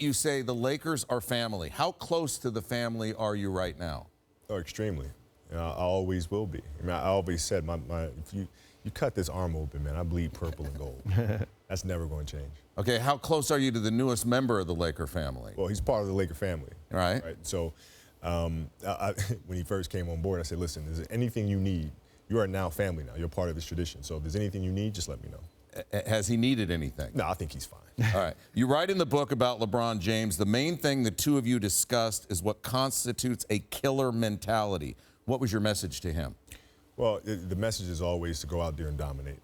you say the Lakers are family. How close to the family are you right now? Oh, extremely. I always will be. I mean, I always said, if you cut this arm open, man, I bleed purple and gold. That's never going to change. Okay, how close are you to the newest member of the Laker family? Well, he's part of the Laker family. Right. So when he first came on board, I said, listen, is there anything you need? You are now family now. You're part of this tradition. So if there's anything you need, just let me know. Has he needed anything? No, I think he's fine. All right. You write in the book about LeBron James, the main thing the two of you discussed is what constitutes a killer mentality. What was your message to him? Well, the message is always to go out there and dominate.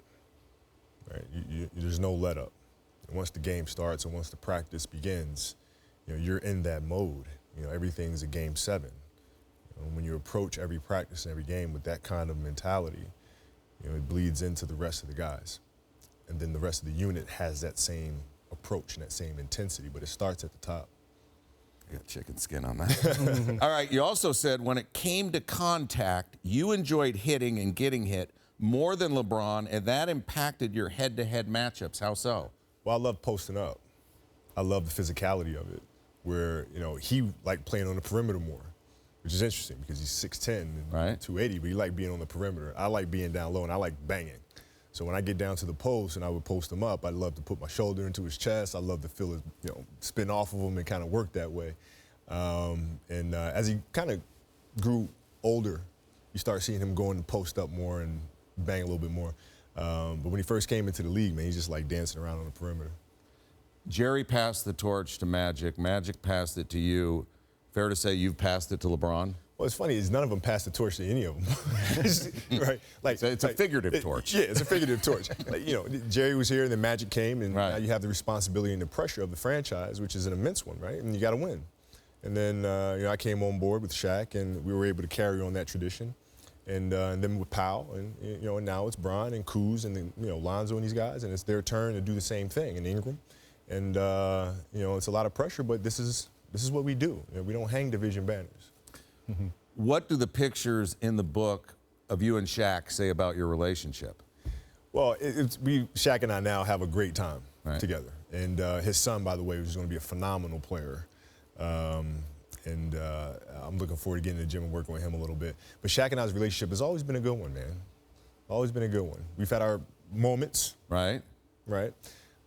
Right? There's no let up. And once the game starts and once the practice begins, you're in that mode. Everything's a game 7. When you approach every practice and every game with that kind of mentality, it bleeds into the rest of the guys. And then the rest of the unit has that same approach and that same intensity, but it starts at the top. You got chicken skin on that. All right, you also said when it came to contact, you enjoyed hitting and getting hit more than LeBron, and that impacted your head-to-head matchups. How so? Well, I love posting up. I love the physicality of it, where, he liked playing on the perimeter more, which is interesting because he's 6'10 and 280, but he liked being on the perimeter. I like being down low, and I like banging. So when I get down to the post and I would post him up, I'd love to put my shoulder into his chest. I love to feel it, spin off of him and kind of work that way. As he kind of grew older, you start seeing him going to post up more and bang a little bit more. But when he first came into the league, man, he's just like dancing around on the perimeter. Jerry passed the torch to Magic. Magic passed it to you. Fair to say you've passed it to LeBron? Well, it's funny is none of them passed the torch to any of them, right? Like it's a figurative torch. Yeah, it's a figurative torch. Jerry was here, and then Magic came, and now you have the responsibility and the pressure of the franchise, which is an immense one, right? And you got to win. And then I came on board with Shaq, and we were able to carry on that tradition. And then with Powell, and now it's Bron and Kuz and then, Lonzo and these guys, and it's their turn to do the same thing, and Ingram. And it's a lot of pressure, but this is what we do. We don't hang division banners. What do the pictures in the book of you and Shaq say about your relationship? Well, Shaq and I now have a great time together. And his son, by the way, is going to be a phenomenal player. I'm looking forward to getting in the gym and working with him a little bit. But Shaq and I's relationship has always been a good one, man. Always been a good one. We've had our moments. Right.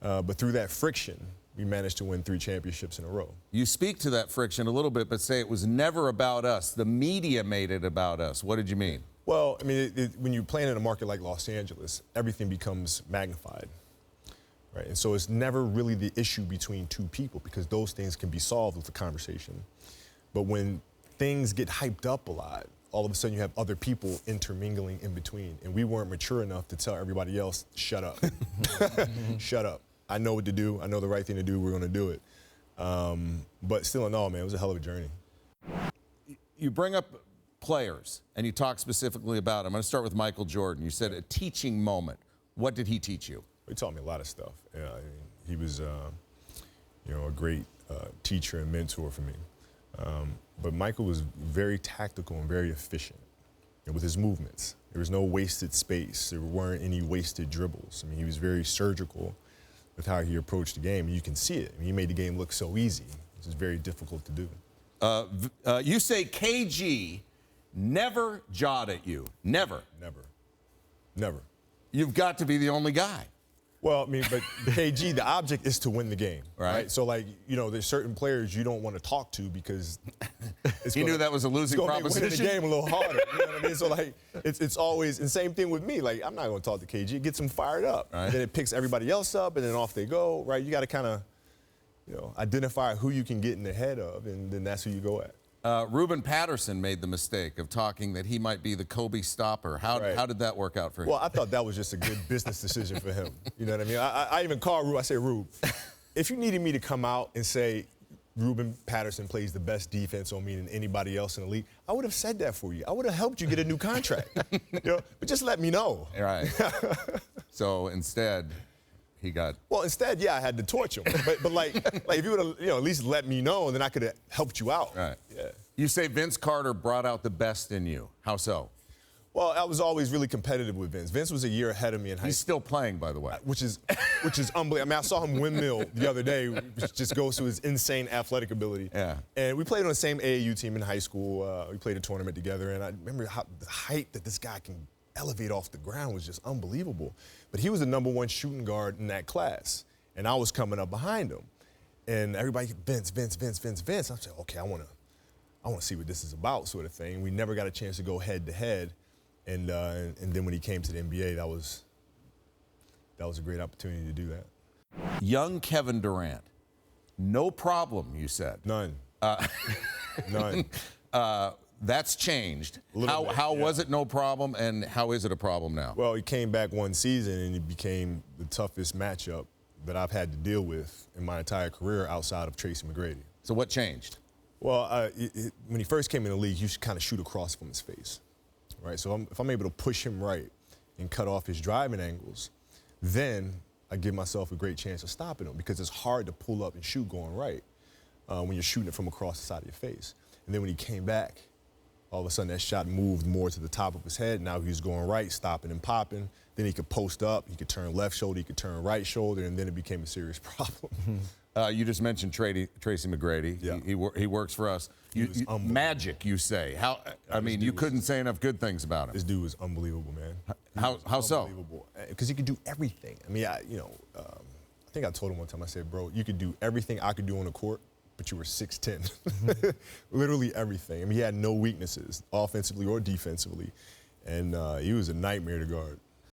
But through that friction, we managed to win 3 championships in a row. You speak to that friction a little bit, but say it was never about us. The media made it about us. What did you mean? Well, I mean, when you're playing in a market like Los Angeles, everything becomes magnified, right? And so it's never really the issue between two people because those things can be solved with a conversation. But when things get hyped up a lot, all of a sudden you have other people intermingling in between. And we weren't mature enough to tell everybody else, shut up. Shut up. I know what to do. I know the right thing to do. We're going to do it. But still in all, man, it was a hell of a journey. You bring up players, and you talk specifically about them. I'm going to start with Michael Jordan. You said a teaching moment. What did he teach you? He taught me a lot of stuff. He was, a great teacher and mentor for me. But Michael was very tactical and very efficient with his movements. There was no wasted space. There weren't any wasted dribbles. I mean, he was very surgical with how he approached the game, and you can see it. I mean, he made the game look so easy. This is very difficult to do. You say KG never jawed at you. Never. Never. You've got to be the only guy. Well, I mean, but KG, the object is to win the game, right? So, there's certain players you don't want to talk to because he knew that was a losing proposition. It's going to make winning the game a little harder. You know what I mean? So, it's always, and same thing with me. I'm not going to talk to KG. It gets him fired up. Right. Then it picks everybody else up, and then off they go, right? You got to kind of, identify who you can get in the head of, and then that's who you go at. Ruben Patterson made the mistake of talking that he might be the Kobe stopper. How did that work out for him? Well, I thought that was just a good business decision for him. You know what I mean? I even called Rube. I said, Rube, if you needed me to come out and say Ruben Patterson plays the best defense on me than anybody else in the league, I would have said that for you. I would have helped you get a new contract. But just let me know. Right. So instead, he got... Well, instead, yeah, I had to torch him. But if you would have, at least let me know, then I could have helped you out. Right. Yeah. You say Vince Carter brought out the best in you. How so? Well, I was always really competitive with Vince. Vince was a year ahead of me in high school. He's still playing, by the way. Which is unbelievable. I mean, I saw him windmill the other day, which just goes to his insane athletic ability. Yeah. And we played on the same AAU team in high school. We played a tournament together, and I remember how the height that this guy can elevate off the ground was just unbelievable. But he was the #1 shooting guard in that class, and I was coming up behind him. And everybody, Vince. I said, okay, I want to see what this is about, sort of thing. We never got a chance to go head to head. And then when he came to the NBA, that was a great opportunity to do that. Young Kevin Durant, no problem, you said. None. None. That's changed. How was it no problem, and how is it a problem now? Well, he came back one season, and it became the toughest matchup that I've had to deal with in my entire career outside of Tracy McGrady. So what changed? Well, when he first came in the league, you should kind of shoot across from his face. Right, so if I'm able to push him right and cut off his driving angles, then I give myself a great chance of stopping him, because it's hard to pull up and shoot going right when you're shooting it from across the side of your face. And then when he came back, all of a sudden that shot moved more to the top of his head. Now he was going right, stopping and popping. Then he could post up, he could turn left shoulder, he could turn right shoulder, and then it became a serious problem. You just mentioned Tracy McGrady. Yeah. He works for us. Magic, you say. How? I mean, you couldn't say enough good things about him. This dude was unbelievable, man. How so? Unbelievable. Because he could do everything. I mean, I think I told him one time, I said, bro, you could do everything I could do on the court, but you were 6'10". Literally everything. I mean, he had no weaknesses, offensively or defensively. And he was a nightmare to guard.